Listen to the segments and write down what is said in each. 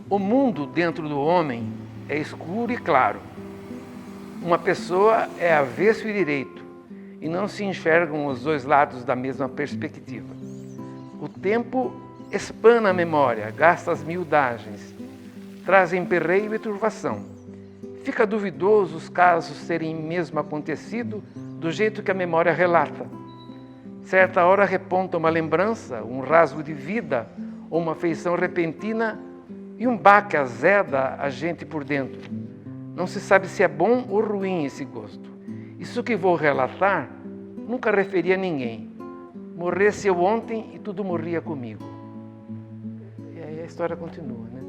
O mundo dentro do homem é escuro e claro. Uma pessoa é avesso e direito, e não se enxergam os dois lados da mesma perspectiva. O tempo espana a memória, gasta as miudagens, traz emperreio e turvação. Fica duvidoso os casos terem mesmo acontecido do jeito que a memória relata. Certa hora reponta uma lembrança, um rasgo de vida ou uma feição repentina e um baque azeda a gente por dentro. Não se sabe se é bom ou ruim esse gosto. Isso que vou relatar nunca referi a ninguém. Morresse eu ontem e tudo morria comigo. E aí a história continua, né?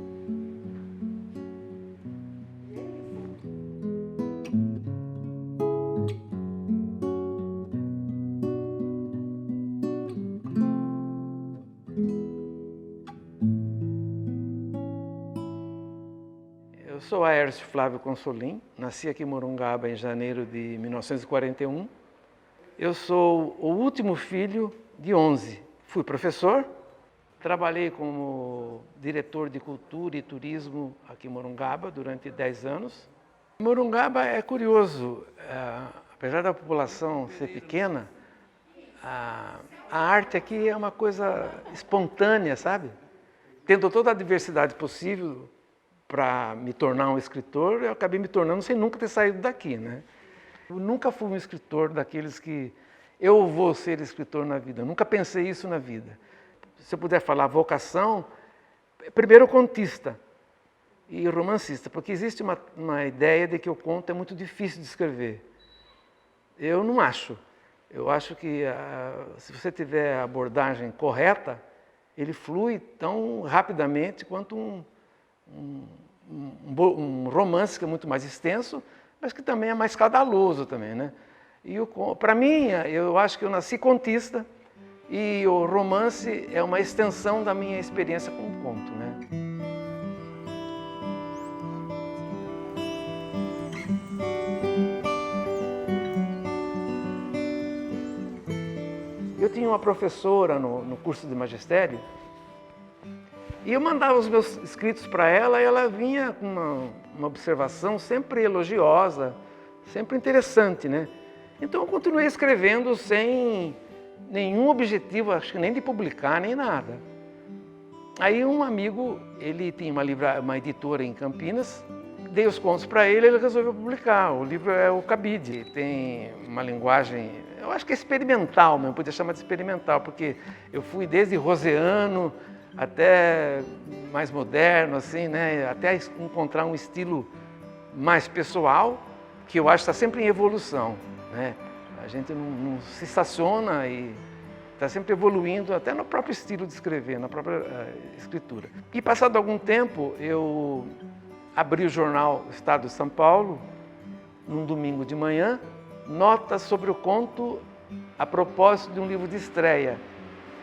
Eu sou Aércio Flávio Consolim, nasci aqui em Morungaba em janeiro de 1941. Eu sou o último filho de 11. Fui professor, trabalhei como diretor de cultura e turismo aqui em Morungaba durante 10 anos. Morungaba é curioso, apesar da população ser pequena, a arte aqui é uma coisa espontânea, sabe? Tendo toda a diversidade possível para me tornar um escritor, eu acabei me tornando sem nunca ter saído daqui, né? Eu nunca fui um escritor daqueles que eu vou ser escritor na vida, eu nunca pensei isso na vida. Se eu puder falar vocação, primeiro contista e romancista, porque existe uma ideia de que o conto é muito difícil de escrever. Eu não acho. Eu acho que se você tiver a abordagem correta, ele flui tão rapidamente quanto um romance que é muito mais extenso, mas que também é mais caudaloso também, né? E para mim, eu acho que eu nasci contista e o romance é uma extensão da minha experiência com o conto, né? Eu tinha uma professora no curso de magistério e eu mandava os meus escritos para ela e ela vinha com uma observação sempre elogiosa, sempre interessante, né? Então eu continuei escrevendo sem nenhum objetivo, acho que nem de publicar, nem nada. Aí um amigo, ele tinha uma editora em Campinas, dei os contos para ele e ele resolveu publicar. O livro é o Cabide, tem uma linguagem, eu acho que é experimental mesmo, podia chamar de experimental, porque eu fui desde roseano até mais moderno, assim, né? Até encontrar um estilo mais pessoal, que eu acho que está sempre em evolução, né? A gente não se estaciona e está sempre evoluindo, até no próprio estilo de escrever, na própria escritura. E passado algum tempo, eu abri o jornal Estado de São Paulo, num domingo de manhã, notas sobre o conto a propósito de um livro de estreia.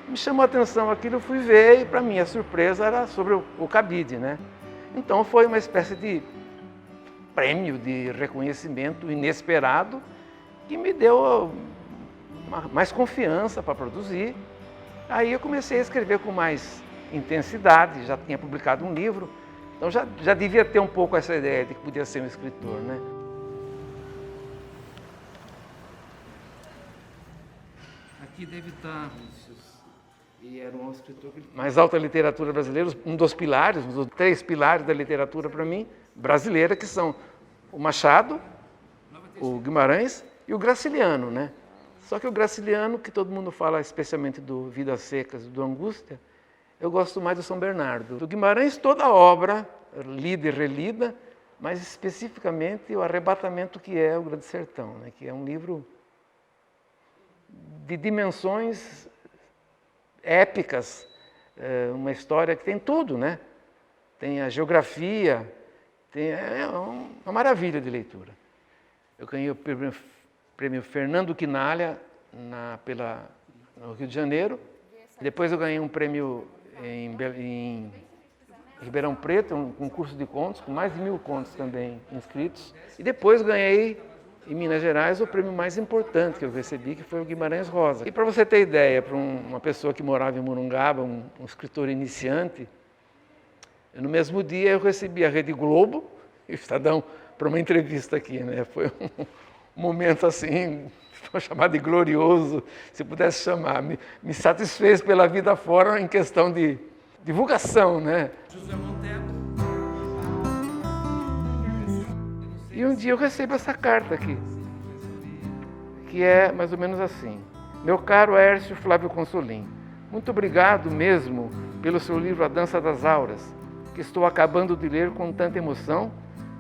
Me chamou a atenção aquilo, eu fui ver e, para minha surpresa, era sobre o Cabide, né? Então foi uma espécie de prêmio, de reconhecimento inesperado, que me deu mais confiança para produzir. Aí eu comecei a escrever com mais intensidade, já tinha publicado um livro, então já devia ter um pouco essa ideia de que podia ser um escritor, né? Aqui deve estar... E era um escritor mais alta literatura brasileira, um dos pilares, um dos 3 pilares da literatura para mim, brasileira, que são o Machado, o Guimarães e o Graciliano, né? Só que o Graciliano, que todo mundo fala especialmente do Vidas Secas, do Angústia, eu gosto mais do São Bernardo. Do Guimarães, toda a obra lida e relida, mas especificamente o arrebatamento que é o Grande Sertão, né? Que é um livro de dimensões épicas, uma história que tem tudo, né? Tem a geografia, é uma maravilha de leitura. Eu ganhei o prêmio Fernando Quinalha no Rio de Janeiro. Depois eu ganhei um prêmio em Ribeirão Preto, um concurso de contos, com mais de 1000 contos também inscritos. E depois ganhei, em Minas Gerais, o prêmio mais importante que eu recebi, que foi o Guimarães Rosa. E para você ter ideia, para uma pessoa que morava em Morungaba, um escritor iniciante, no mesmo dia eu recebi a Rede Globo e o Estadão para uma entrevista aqui, né? Foi um momento assim, vou chamar de glorioso, se pudesse chamar. Me satisfez pela vida fora em questão de divulgação, né? José Monteiro. E um dia eu recebo essa carta aqui, que é mais ou menos assim. Meu caro Hércio Flávio Consolim, muito obrigado mesmo pelo seu livro A Dança das Auras, que estou acabando de ler com tanta emoção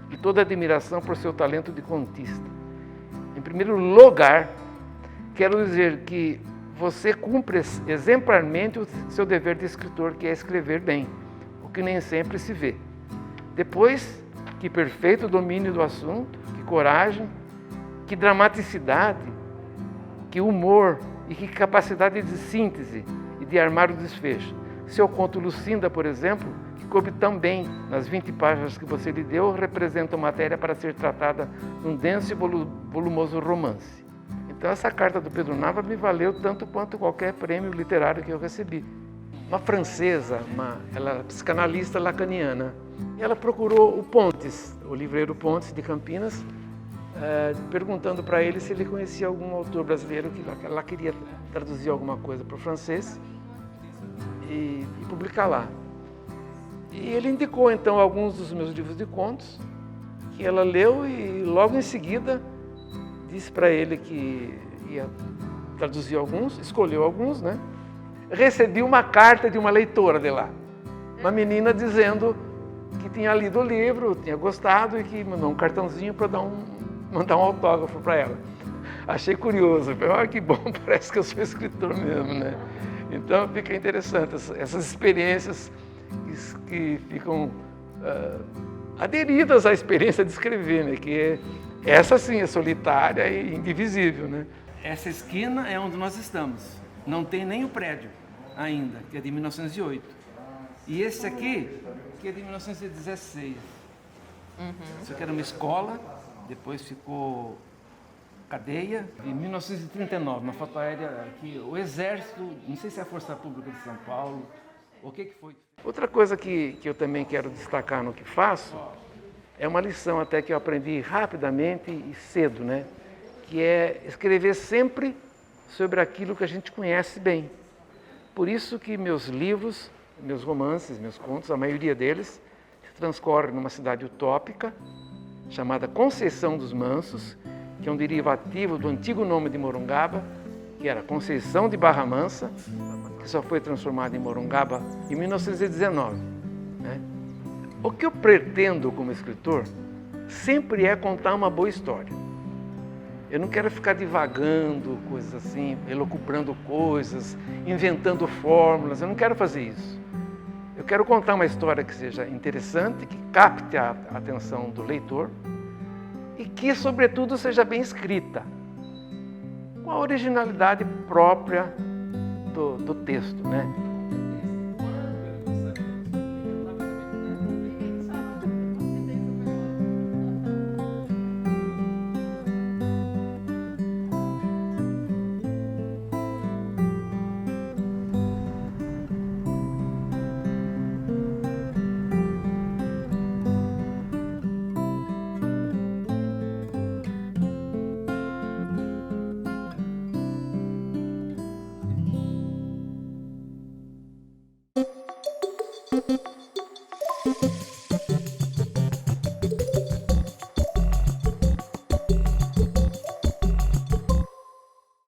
e toda admiração por seu talento de contista. Em primeiro lugar, quero dizer que você cumpre exemplarmente o seu dever de escritor, que é escrever bem, o que nem sempre se vê. Depois, que perfeito domínio do assunto, que coragem, que dramaticidade, que humor e que capacidade de síntese e de armar o desfecho. Seu conto Lucinda, por exemplo, que coube tão bem nas 20 páginas que você lhe deu, representa matéria para ser tratada num denso e volumoso romance. Então essa carta do Pedro Nava me valeu tanto quanto qualquer prêmio literário que eu recebi. Uma francesa, ela é psicanalista lacaniana, ela procurou o Pontes, o livreiro Pontes de Campinas, perguntando para ele se ele conhecia algum autor brasileiro que ela queria traduzir alguma coisa para o francês e publicar lá. E ele indicou então alguns dos meus livros de contos, que ela leu e logo em seguida disse para ele que ia traduzir alguns, escolheu alguns, né? Recebi uma carta de uma leitora de lá, uma menina dizendo que tinha lido o livro, tinha gostado e que mandou um cartãozinho para mandar um autógrafo para ela. Achei curioso, falei, que bom, parece que eu sou escritor mesmo, né? Então fica interessante essas experiências que ficam aderidas à experiência de escrever, né? Que essa sim é solitária e indivisível, né? Essa esquina é onde nós estamos. Não tem nem o prédio ainda, que é de 1908. E esse aqui, que é de 1916. Isso aqui era uma escola, depois ficou cadeia. Em 1939, uma foto aérea que o Exército, não sei se é a Força Pública de São Paulo, o que foi. Outra coisa que eu também quero destacar no que faço, é uma lição até que eu aprendi rapidamente e cedo, né? Que é escrever sempre sobre aquilo que a gente conhece bem. Por isso que meus livros, meus romances, meus contos, a maioria deles, se transcorre numa cidade utópica, chamada Conceição dos Mansos, que é um derivativo do antigo nome de Morungaba, que era Conceição de Barra Mansa, que só foi transformada em Morungaba em 1919. Né? O que eu pretendo como escritor sempre é contar uma boa história. Eu não quero ficar divagando, coisas assim, elucubrando coisas, inventando fórmulas, eu não quero fazer isso. Eu quero contar uma história que seja interessante, que capte a atenção do leitor e que, sobretudo, seja bem escrita, com a originalidade própria do texto, né?